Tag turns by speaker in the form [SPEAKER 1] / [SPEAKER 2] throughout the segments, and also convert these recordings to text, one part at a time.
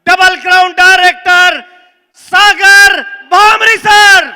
[SPEAKER 1] Double crown director Sagar bhramari sir.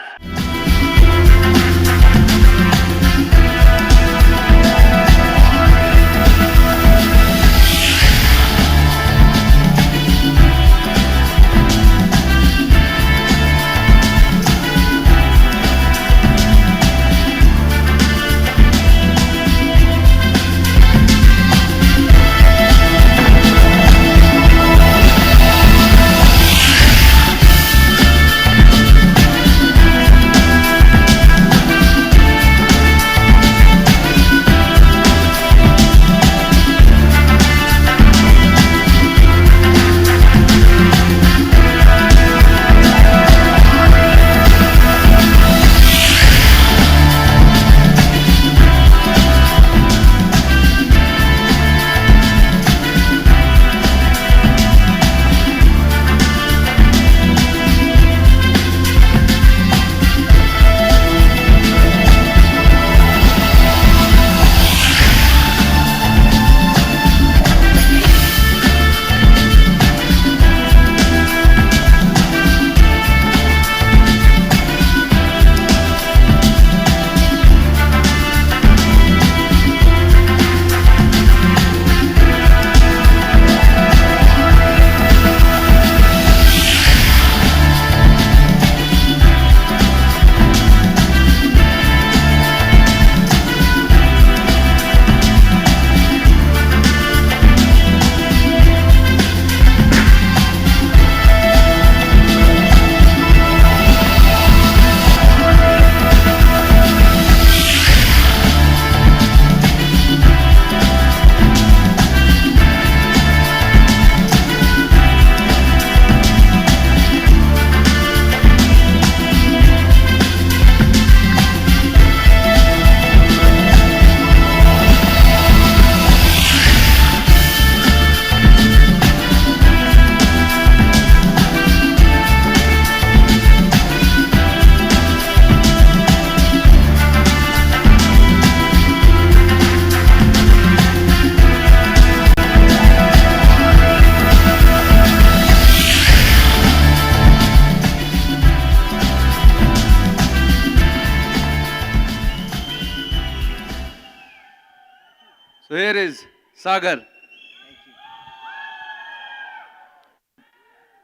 [SPEAKER 2] So here is Sagar.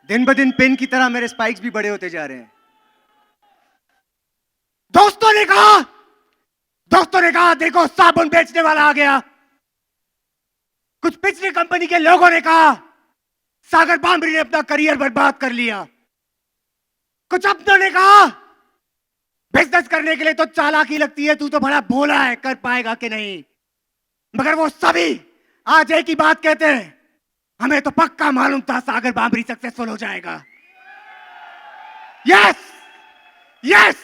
[SPEAKER 3] दिन ब दिन पेन की तरह मेरे स्पाइक्स भी बड़े होते जा रहे हैं। दोस्तों ने कहा देखो साबुन बेचने वाला आ गया। कुछ पिछली कंपनी के लोगों ने कहा सागर भामरी ने अपना करियर बर्बाद कर लिया। कुछ अपनों ने कहा बिजनेस करने के लिए तो चालाकी लगती है, तू तो बड़ा भोला है, कर पाएगा कि नहीं। मगर वो सभी आज एक ही बात कहते हैं, हमें तो पक्का मालूम था सागर भामरी सक्सेसफुल हो जाएगा। यस यस,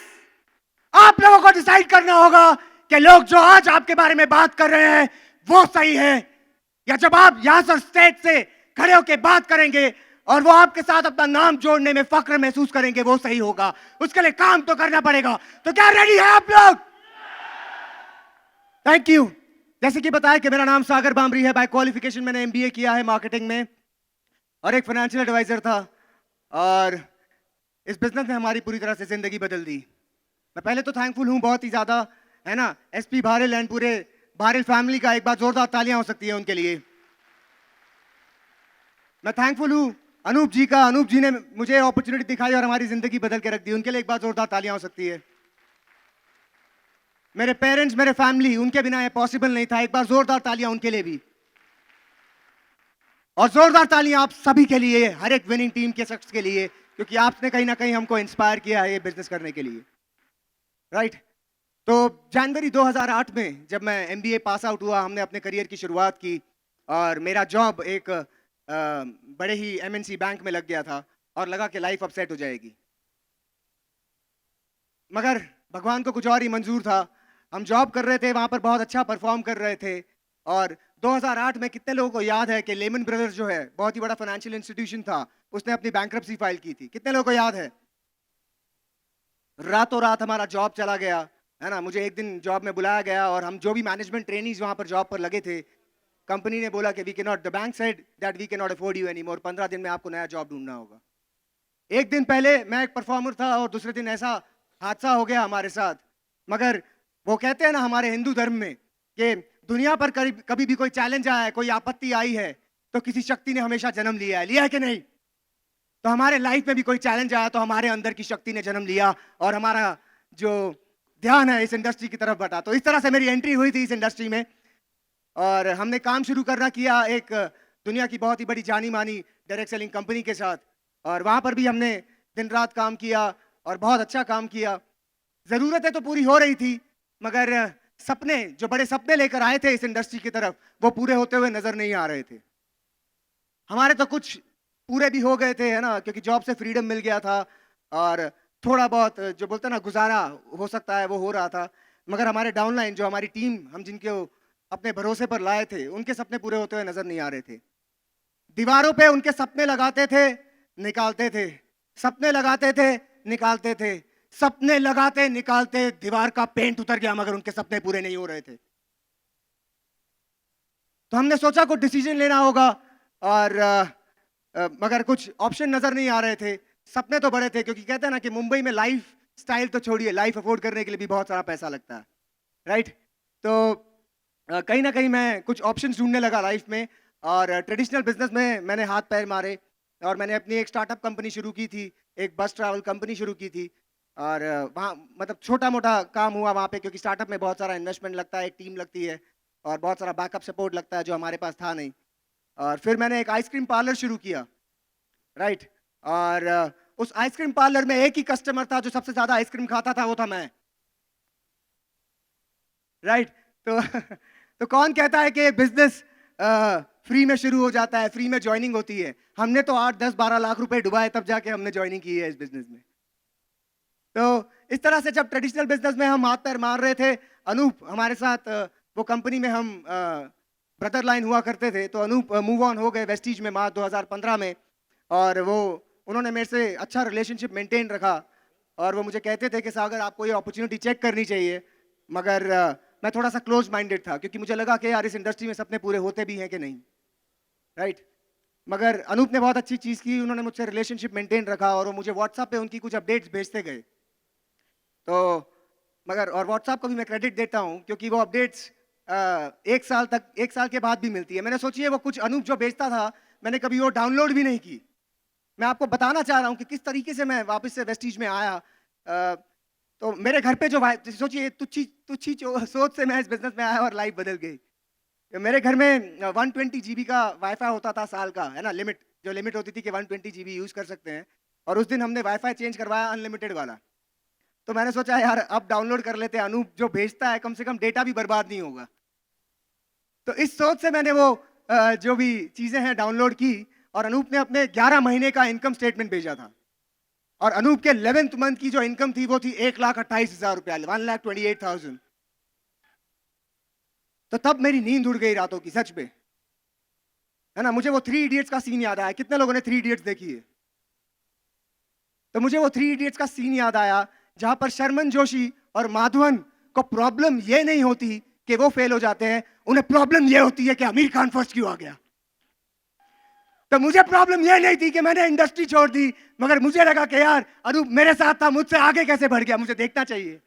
[SPEAKER 3] आप लोगों को डिसाइड करना होगा कि लोग जो आज आपके बारे में बात कर रहे हैं वो सही है, या जब आप यहां से स्टेज से खड़े होकर बात करेंगे और वो आपके साथ अपना नाम जोड़ने में फक्र महसूस करेंगे वो सही होगा। उसके लिए काम तो करना पड़ेगा। तो क्या रेडी है आप लोग? Thank you. जैसे कि बताया कि मेरा नाम सागर भामरी है। बाय क्वालिफिकेशन मैंने एमबीए किया है मार्केटिंग में और एक फाइनेंशियल एडवाइजर था, और इस बिजनेस ने हमारी पूरी तरह से जिंदगी बदल दी। मैं पहले तो थैंकफुल हूं बहुत ही ज्यादा, है ना, एसपी भारल एंड पूरे भारल फैमिली का एक बार जोरदार तालियां हो सकती है उनके लिए। मैं थैंकफुल हूं अनूप जी का, अनूप जी ने मुझे अपॉर्चुनिटी दिखाई और हमारी जिंदगी बदल के रख दी, उनके लिए एक बार जोरदार तालियां हो सकती है। मेरे पेरेंट्स, मेरे फैमिली, उनके बिना ये पॉसिबल नहीं था, एक बार जोरदार तालियां उनके लिए भी। और जोरदार तालियां आप सभी के लिए, हर एक विनिंग टीम के शख्स के लिए, क्योंकि आपने कहीं ना कहीं हमको इंस्पायर किया है ये बिजनेस करने के लिए, राइट। तो जनवरी 2008 में जब मैं एमबीए पास आउट हुआ, हमने अपने करियर की शुरुआत की और मेरा जॉब एक बड़े ही एमएनसी बैंक में लग गया था और लगा कि लाइफ अब सेट हो जाएगी। मगर भगवान को कुछ और ही मंजूर था। हम जॉब कर रहे थे, वहां पर बहुत अच्छा परफॉर्म कर रहे थे, और 2008 में कितने लोगों को याद है कि लेमन ब्रदर्स जो है बहुत ही बड़ा फाइनेंशियल इंस्टीट्यूशन था, उसने अपनी बैंक्रप्सी फाइल की थी। कितने लोगों को याद है? रातों रात हमारा जॉब चला गया, है ना। मुझे एक दिन जॉब में बुलाया गया और हम जो भी मैनेजमेंट ट्रेनीज वहां पर जॉब पर लगे थे, कंपनी ने बोला कि we can not, the bank said that we can not afford you any more, 15 दिन में आपको नया जॉब ढूंढना होगा। एक दिन पहले मैं एक परफॉर्मर था और दूसरे दिन ऐसा हादसा हो गया हमारे साथ। मगर वो कहते हैं ना हमारे हिंदू धर्म में कि दुनिया पर कभी भी कोई चैलेंज आया है, कोई आपत्ति आई है, तो किसी शक्ति ने हमेशा जन्म लिया है कि नहीं? तो हमारे लाइफ में भी कोई चैलेंज आया तो हमारे अंदर की शक्ति ने जन्म लिया और हमारा जो ध्यान है इस इंडस्ट्री की तरफ बढ़ा। तो इस तरह से मेरी एंट्री हुई थी इस इंडस्ट्री में और हमने काम शुरू करना किया एक दुनिया की बहुत ही बड़ी जानी मानी डायरेक्ट सेलिंग कंपनी के साथ, और वहाँ पर भी हमने दिन रात काम किया और बहुत अच्छा काम किया। ज़रूरतें तो पूरी हो रही थी, मगर सपने, जो बड़े सपने लेकर आए थे इस इंडस्ट्री की तरफ, वो पूरे होते हुए नजर नहीं आ रहे थे। हमारे तो कुछ पूरे भी हो गए थे, है ना, क्योंकि जॉब से फ्रीडम मिल गया था और थोड़ा बहुत जो बोलते हैं ना गुजारा हो सकता है वो हो रहा था। मगर हमारे डाउनलाइन, जो हमारी टीम, हम जिनके अपने भरोसे पर लाए थे, उनके सपने पूरे होते हुए नजर नहीं आ रहे थे। दीवारों पे उनके सपने लगाते थे, निकालते थे, सपने लगाते थे, निकालते थे, सपने लगाते निकालते दीवार का पेंट उतर गया, मगर उनके सपने पूरे नहीं हो रहे थे। तो हमने सोचा कुछ डिसीजन लेना होगा और मगर कुछ ऑप्शन नजर नहीं आ रहे थे। सपने तो बड़े थे, क्योंकि कहते हैं ना कि मुंबई में लाइफ स्टाइल तो छोड़िए, लाइफ अफोर्ड करने के लिए भी बहुत सारा पैसा लगता है, राइट? तो कहीं ना कहीं मैं कुछ ऑप्शंस ढूंढने लगा लाइफ में और ट्रेडिशनल बिजनेस में मैंने हाथ पैर मारे और मैंने अपनी एक स्टार्टअप कंपनी शुरू की थी, एक बस ट्रैवल कंपनी शुरू की थी। और वहाँ मतलब छोटा मोटा काम हुआ वहाँ पे, क्योंकि स्टार्टअप में बहुत सारा इन्वेस्टमेंट लगता है, एक टीम लगती है और बहुत सारा बैकअप सपोर्ट लगता है, जो हमारे पास था नहीं। और फिर मैंने एक आइसक्रीम पार्लर शुरू किया, राइट? और उस आइसक्रीम पार्लर में एक ही कस्टमर था जो सबसे ज्यादा आइसक्रीम खाता था, वो था मैं, राइट? तो तो कौन कहता है कि बिजनेस फ्री में शुरू हो जाता है, फ्री में ज्वाइनिंग होती है? हमने तो 8, 10, 12 लाख रुपए डुबाए तब जाके हमने ज्वाइनिंग की है इस बिजनेस में। तो इस तरह से जब ट्रेडिशनल बिजनेस में हम हाथ पैर मार रहे थे, अनूप हमारे साथ वो कंपनी में हम ब्रदर लाइन हुआ करते थे, तो अनूप मूव ऑन हो गए वेस्टीज में मार्च 2015 में, और वो उन्होंने मेरे से अच्छा रिलेशनशिप मेंटेन रखा और वो मुझे कहते थे कि सागर आपको ये अपॉर्चुनिटी चेक करनी चाहिए। मगर मैं थोड़ा सा क्लोज माइंडेड था, क्योंकि मुझे लगा कि यार इस इंडस्ट्री में सपने पूरे होते भी हैं कि नहीं, राइट? मगर अनूप ने बहुत अच्छी चीज़ की, उन्होंने मुझसे रिलेशनशिप मेंटेन रखा और वो मुझे व्हाट्सएप पे उनकी कुछ अपडेट्स भेजते गए। तो मगर और व्हाट्सएप को भी मैं क्रेडिट देता हूँ, क्योंकि वो अपडेट्स एक साल के बाद भी मिलती है। मैंने सोचिए वो कुछ अनूप जो भेजता था, मैंने कभी वो डाउनलोड भी नहीं की। मैं आपको बताना चाह रहा हूँ कि किस तरीके से मैं वापस से वेस्टीज में आया। तो मेरे घर पे जो सोचिए तुच्छी सोच से मैं इस बिजनेस में आया और लाइफ बदल गई। मेरे घर में 120 GB का वाईफाई होता था साल का, है ना, लिमिट होती थी कि 120 GB यूज कर सकते हैं, और उस दिन हमने वाईफाई चेंज करवाया अनलिमिटेड वाला। तो मैंने सोचा यार अब डाउनलोड कर लेते हैं, अनूप जो भेजता है कम से कम डेटा भी बर्बाद नहीं होगा। तो इस सोच से मैंने वो जो भी चीजें हैं डाउनलोड की, और अनूप ने अपने 11 महीने का इनकम स्टेटमेंट भेजा था, और अनूप के 11th मंथ की जो इनकम थी वो थी 1,28,000 रुपया, 1,28,000। तो तब मेरी नींद उड़ गई रातों की, सच में, है ना। मुझे वो 3 इडियट्स का सीन याद आया। कितने लोगों ने 3 इडियट्स देखी है? तो मुझे वो 3 इडियट्स का सीन याद आया, जहां पर शर्मन जोशी और माधवन को प्रॉब्लम ये नहीं होती कि वो फेल हो जाते हैं, उन्हें प्रॉब्लम ये होती है कि आमिर खान फर्स्ट क्यों आ गया। तो मुझे प्रॉब्लम ये नहीं थी कि मैंने इंडस्ट्री छोड़ दी, मगर मुझे लगा कि यार अनूप मेरे साथ था, मुझसे आगे कैसे बढ़ गया, मुझे देखना चाहिए।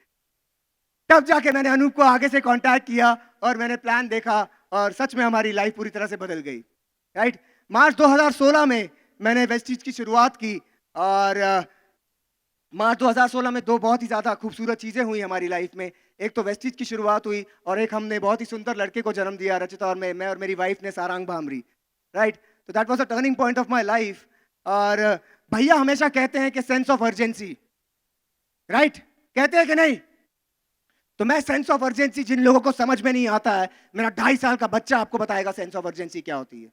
[SPEAKER 3] तब जाके मैंने अनूप को आगे से कांटेक्ट किया और मैंने प्लान देखा, और सच में हमारी लाइफ पूरी तरह से बदल गई, राइट? मार्च 2016 में मैंने वेस्टीज की शुरुआत की, और मार्च 2016 में 2 बहुत ही ज़्यादा खूबसूरत चीज़ें हुई हमारी लाइफ में। एक तो वेस्टीज की शुरुआत हुई, और एक हमने बहुत ही सुंदर लड़के को जन्म दिया, रचिता और मैं और मेरी वाइफ ने, सारंग भामरी, राइट? तो that was a turning point of my life. और भैया हमेशा कहते हैं कि सेंस ऑफ अर्जेंसी, राइट? कहते हैं कि नहीं? तो मैं सेंस ऑफ अर्जेंसी, जिन लोगों को समझ में नहीं आता है, मेरा 2.5 साल का बच्चा आपको बताएगा सेंस ऑफ अर्जेंसी क्या होती है।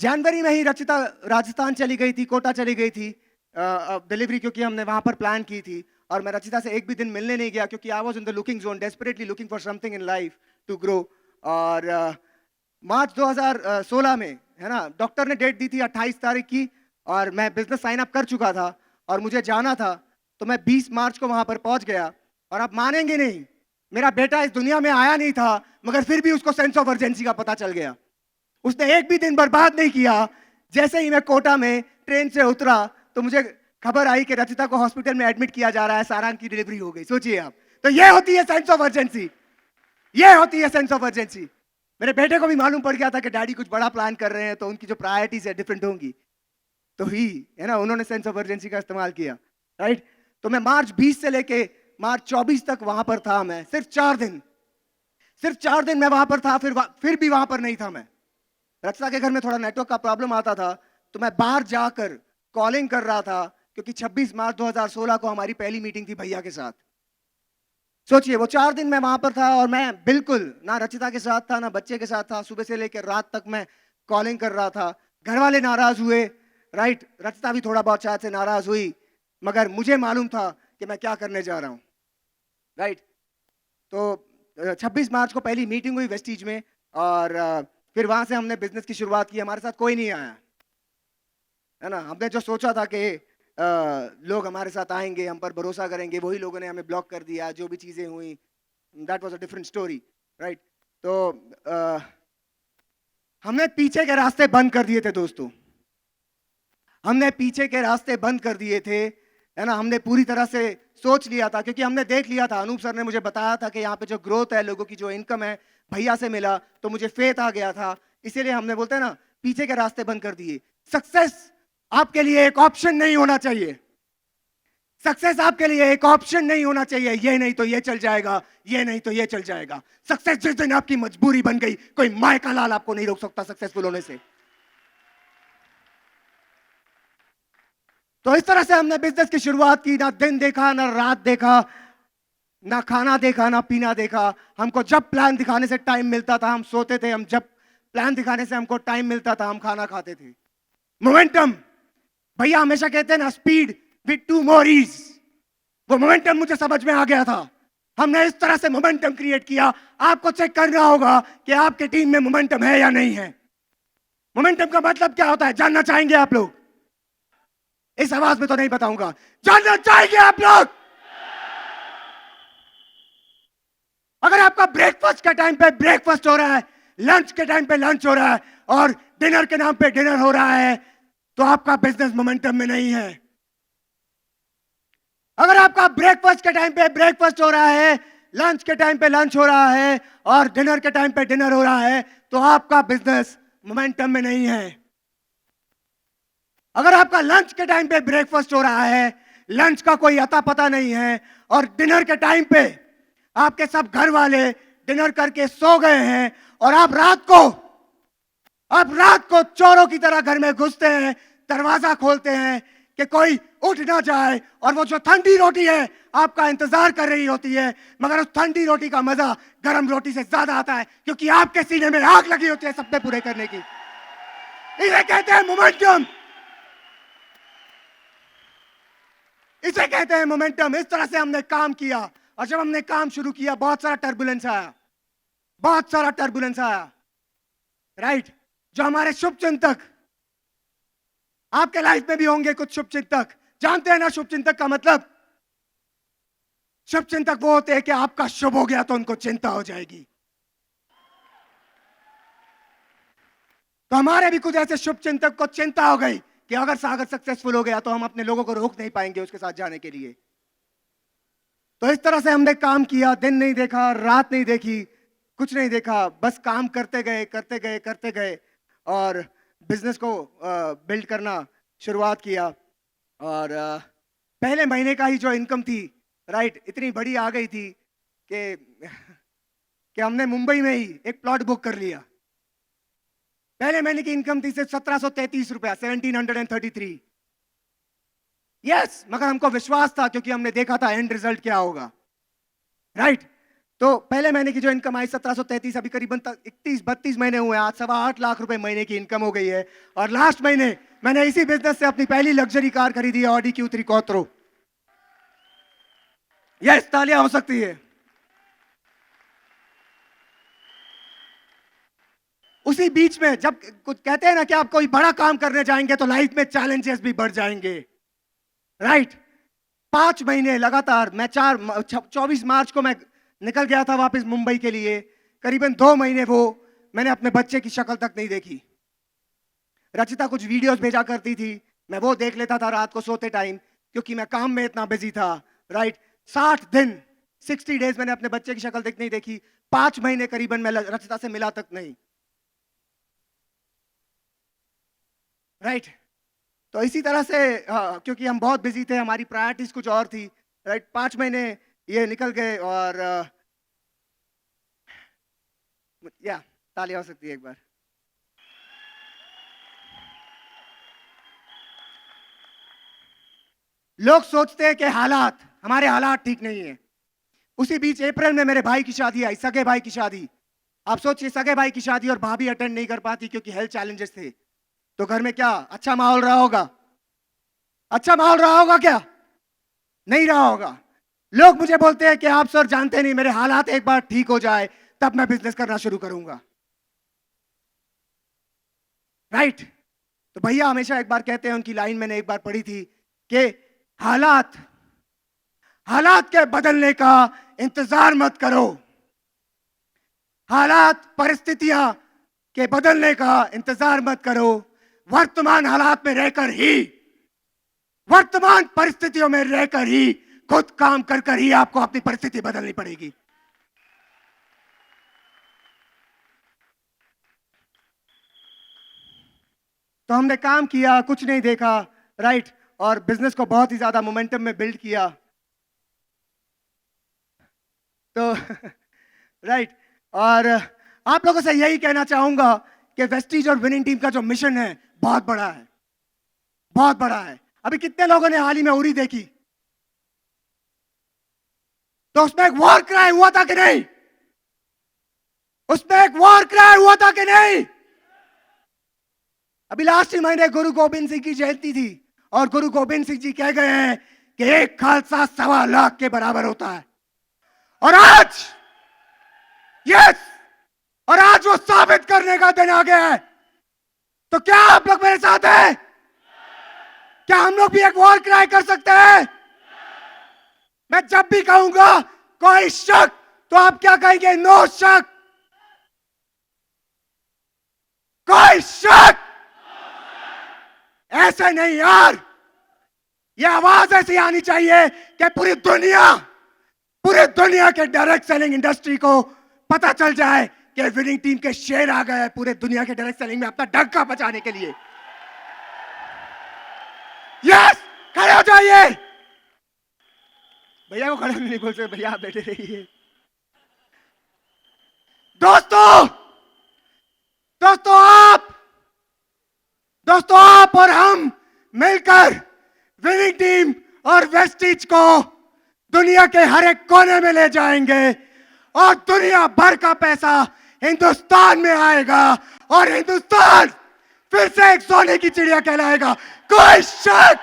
[SPEAKER 3] जनवरी में ही रचिता राजस्थान चली गई थी, कोटा चली गई थी डिलीवरी, क्योंकि हमने वहां पर प्लान की थी, और मैं रचिता से एक भी दिन मिलने नहीं गया, क्योंकि I was in the looking zone, desperately looking for something in life to grow. और मार्च 2016 में, है ना, डॉक्टर ने डेट दी थी 28 तारीख की, और मैं बिजनेस साइन अप कर चुका था और मुझे जाना था। तो मैं 20 मार्च को वहां पर पहुंच गया, और आप मानेंगे नहीं, मेरा बेटा इस दुनिया में आया नहीं था, मगर फिर भी उसको सेंस ऑफ अर्जेंसी का पता चल गया। उसने एक भी दिन बर्बाद नहीं किया। जैसे ही मैं कोटा में ट्रेन से उतरा तो मुझे खबर आई कि रचिता को हॉस्पिटल में एडमिट किया जा रहा है, सारंग की डिलीवरी हो गई। सोचिए आप, तो ये होती है सेंस ऑफ अर्जेंसी, ये होती है सेंस ऑफ अर्जेंसी। मेरे बेटे को भी मालूम पड़ गया था कि डैडी कुछ बड़ा प्लान कर रहे हैं, तो उनकी जो प्रायोरिटीज है डिफरेंट होंगी, तो ही है ना, उन्होंने सेंस ऑफ अर्जेंसी का इस्तेमाल किया, राइट। तो मैं मार्च 20 से लेके मार्च 24 तक वहां पर था। मैं सिर्फ 4 दिन मैं वहां पर था, फिर भी वहां पर नहीं था मैं। रचिता के घर में थोड़ा नेटवर्क का प्रॉब्लम आता था, तो मैं बाहर जाकर कॉलिंग कर रहा था, क्योंकि 26 मार्च 2016 को हमारी पहली मीटिंग थी भैया के साथ। सोचिए, वो 4 दिन मैं वहां पर था और मैं बिल्कुल ना रचिता के साथ था ना बच्चे के साथ था। सुबह से लेकर रात तक मैं कॉलिंग कर रहा था। घर वाले नाराज हुए, राइट, रचिता भी थोड़ा बहुत शायद से नाराज हुई, मगर मुझे मालूम था कि मैं क्या करने जा रहा हूं, राइट। तो 26 मार्च को पहली मीटिंग हुई वेस्टीज में, और फिर वहां से हमने बिजनेस की शुरुआत की। हमारे साथ कोई नहीं आया, है ना। हमने जो सोचा था कि लोग हमारे साथ आएंगे, हम पर भरोसा करेंगे, वही लोगों ने हमें ब्लॉक कर दिया। जो भी चीजें हुई, that was a different story, right. तो हमने पीछे के रास्ते बंद कर दिए थे दोस्तों, हमने पीछे के रास्ते बंद कर दिए थे, है ना। हमने पूरी तरह से सोच लिया था, क्योंकि हमने देख लिया था, अनूप सर ने मुझे बताया था कि यहाँ पे जो ग्रोथ है, लोगों की जो इनकम है, भैया से मिला तो मुझे फेथ आ गया था। इसीलिए हमने, बोलते हैं ना, पीछे के रास्ते बंद कर दिए। सक्सेस आपके लिए एक ऑप्शन नहीं होना चाहिए, सक्सेस आपके लिए एक ऑप्शन नहीं होना चाहिए। ये नहीं तो ये चल जाएगा, ये नहीं तो ये चल जाएगा। सक्सेस जिस दिन आपकी मजबूरी बन गई, कोई माय का लाल आपको नहीं रोक सकता सक्सेसफुल होने से। तो इस तरह से हमने बिजनेस की शुरुआत की। ना दिन देखा, ना रात देखा, ना खाना देखा, ना पीना देखा। हमको जब प्लान दिखाने से टाइम मिलता था हम सोते थे, हम जब प्लान दिखाने से हमको टाइम मिलता था हम खाना खाते थे। मोमेंटम, भैया हमेशा कहते हैं ना, स्पीड विद 2 more E's। वो मोमेंटम मुझे समझ में आ गया था। हमने इस तरह से मोमेंटम क्रिएट किया। आपको चेक करना होगा कि आपके टीम में मोमेंटम है या नहीं है। मोमेंटम का मतलब क्या होता है, जानना चाहेंगे आप लोग? इस आवाज में तो नहीं बताऊंगा, जानना चाहेंगे आप लोग? अगर आपका ब्रेकफास्ट के टाइम पे ब्रेकफास्ट हो रहा है, लंच के टाइम पे लंच हो रहा है, और डिनर के नाम पे डिनर हो रहा है, तो आपका बिजनेस मोमेंटम में नहीं है। अगर आपका ब्रेकफास्ट के टाइम पे ब्रेकफास्ट हो रहा है, लंच के टाइम पे लंच हो रहा है, और डिनर के टाइम पे डिनर हो रहा है, तो आपका बिजनेस मोमेंटम में नहीं है। अगर आपका लंच के टाइम पे ब्रेकफास्ट हो रहा है, लंच का कोई अता पता नहीं है, और डिनर के टाइम पे आपके सब घर वाले डिनर करके सो गए हैं, और आप रात को चोरों की तरह घर में घुसते हैं, दरवाजा खोलते हैं कि कोई उठ ना जाए, और वो जो ठंडी रोटी है आपका इंतजार कर रही होती है, मगर उस ठंडी रोटी का मजा गर्म रोटी से ज्यादा आता है, क्योंकि आपके सीने में आग लगी होती है सपने पूरे करने की। इसे कहते हैं मोमेंटम, इसे कहते हैं मोमेंटम। इस तरह से हमने काम किया, और जब हमने काम शुरू किया बहुत सारा टर्बुलेंस आया, राइट। जो हमारे शुभ चिंतक, आपके लाइफ में भी होंगे कुछ शुभ चिंतक, जानते हैं ना शुभ चिंतक का मतलब? शुभ चिंतक वो होते हैं कि आपका शुभ हो गया तो उनको चिंता हो जाएगी। तो हमारे भी कुछ ऐसे शुभ चिंतक को चिंता हो गई कि अगर सागर सक्सेसफुल हो गया तो हम अपने लोगों को रोक नहीं पाएंगे उसके साथ जाने के लिए। तो इस तरह से हमने काम किया, दिन नहीं देखा, रात नहीं देखी, कुछ नहीं देखा, बस काम करते गए, और बिजनेस को बिल्ड करना शुरुआत किया। और पहले महीने का ही जो इनकम थी, राइट, इतनी बड़ी आ गई थी कि हमने मुंबई में ही एक प्लॉट बुक कर लिया। पहले महीने की इनकम थी सिर्फ 1733 रुपया, 1733। यस, मगर हमको विश्वास था, क्योंकि हमने देखा था एंड रिजल्ट क्या होगा, राइट। तो पहले महीने की जो इनकम आई 1733, अभी करीबन 31-32 महीने हुए, आज 8.25 लाख रुपए महीने की इनकम हो गई है। और लास्ट महीने मैंने इसी बिजनेस से अपनी पहली लग्जरी कार खरीदी है, ऑडी Q3 Quattro। यस, तालियां हो सकती है। उसी बीच में जब कुछ कहते हैं ना कि आप कोई बड़ा काम करने जाएंगे तो लाइफ में चैलेंजेस भी बढ़ जाएंगे, राइट। 5 महीने लगातार मैं 24 मार्च को मैं निकल गया था वापस मुंबई के लिए। करीबन 2 महीने वो मैंने अपने बच्चे की शक्ल तक नहीं देखी। रचिता कुछ वीडियोस भेजा करती थी, मैं वो देख लेता था रात को सोते टाइम, क्योंकि मैं काम में इतना बिजी था। राइट, 60 दिन 60 डेज मैंने अपने बच्चे की शक्ल तक नहीं देखी। 5 महीने करीबन मैं रचिता से मिला तक नहीं। राइट, तो इसी तरह से क्योंकि हम बहुत बिजी थे, हमारी प्रायोरिटीज कुछ और थी। राइट, 5 महीने ये निकल गए और या ताली हो सकती है एक बार। लोग सोचते हैं कि हमारे हालात ठीक नहीं है। उसी बीच अप्रैल में मेरे भाई की शादी आई, सगे भाई की शादी। आप सोचिए, सगे भाई की शादी और भाभी अटेंड नहीं कर पाती क्योंकि हेल्थ चैलेंजेस थे। तो घर में क्या अच्छा माहौल रहा होगा? अच्छा माहौल रहा होगा क्या? नहीं रहा होगा। लोग मुझे बोलते हैं कि आप सर जानते नहीं, मेरे हालात एक बार ठीक हो जाए तब मैं बिजनेस करना शुरू करूंगा। राइट, तो भैया हमेशा एक बार कहते हैं, उनकी लाइन मैंने एक बार पढ़ी थी कि हालात के बदलने का इंतजार मत करो। हालात परिस्थितियां के बदलने का इंतजार मत करो। वर्तमान हालात में रहकर ही, वर्तमान परिस्थितियों में रहकर ही, खुद काम कर ही आपको अपनी परिस्थिति बदलनी पड़ेगी। तो हमने काम किया, कुछ नहीं देखा। राइट, और बिजनेस को बहुत ही ज्यादा मोमेंटम में बिल्ड किया। तो राइट, और आप लोगों से यही कहना चाहूंगा कि वेस्टीज और विनिंग टीम का जो मिशन है बहुत बड़ा है, बहुत बड़ा है। अभी कितने लोगों ने हाल ही में उरी देखी? तो उसमें एक वॉर क्राई हुआ था कि नहीं? उसमें एक वॉर क्राई हुआ था कि नहीं? अभी लास्ट ही महीने गुरु गोबिंद सिंह की जयंती थी और गुरु गोबिंद सिंह जी कह गए हैं कि एक खालसा 1.25 लाख के बराबर होता है। और आज यस, और आज वो साबित करने का दिन आ गया है। तो क्या आप लोग मेरे साथ हैं? क्या हम लोग भी एक वॉर क्राई कर सकते हैं? मैं जब भी कहूंगा कोई शक, तो आप क्या कहेंगे? नो शक। कोई शक ऐसे नहीं यार, ये आवाज ऐसी आनी चाहिए कि पूरी दुनिया के डायरेक्ट सेलिंग इंडस्ट्री को पता चल जाए कि विनिंग टीम के शेर आ गए पूरे दुनिया के डायरेक्ट सेलिंग में अपना डंका बचाने के लिए। यस, खड़े हो जाइए। भैया को खड़े नहीं बोल सकते, भैया आप बैठे रहिए। दोस्तों आप और हम मिलकर विनिंग टीम और वेस्टीज को दुनिया के हर एक कोने में ले जाएंगे और दुनिया भर का पैसा हिंदुस्तान में आएगा और हिंदुस्तान फिर से एक सोने की चिड़िया कहलाएगा। कोई शक?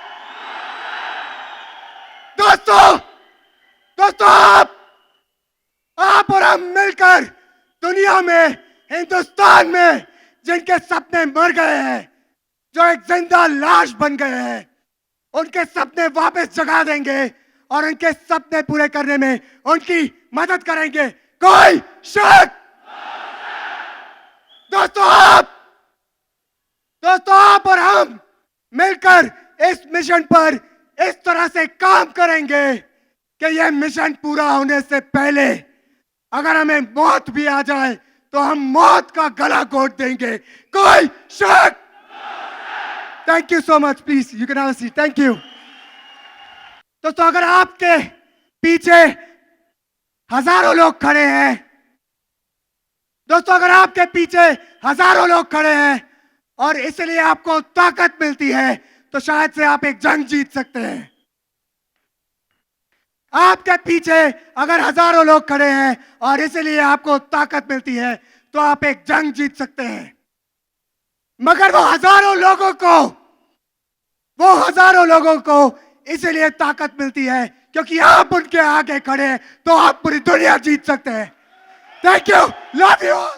[SPEAKER 3] दोस्तों आप और हम मिलकर दुनिया में, हिंदुस्तान में जिनके सपने मर गए हैं, जो एक जिंदा लाश बन गए हैं, उनके सपने वापस जगा देंगे और उनके सपने पूरे करने में उनकी मदद करेंगे। कोई शक? दोस्तों आप और हम मिलकर इस मिशन पर इस तरह से काम करेंगे कि यह मिशन पूरा होने से पहले अगर हमें मौत भी आ जाए तो हम मौत का गला घोट देंगे। कोई शक? Thank you so much, please you can have a seat. Thank you. दोस्तों अगर आपके पीछे हजारों लोग खड़े हैं, दोस्तों अगर आपके पीछे हजारों लोग खड़े हैं और इसलिए आपको ताकत मिलती है, तो शायद से आप एक जंग जीत सकते हैं। आपके पीछे अगर हजारों लोग खड़े हैं और इसलिए आपको ताकत मिलती है, तो आप एक जंग जीत सकते हैं। मगर वो हजारों लोगों को इसलिए ताकत मिलती है क्योंकि आप उनके आगे खड़े हैं, तो आप पूरी दुनिया जीत सकते हैं। Thank you, love you.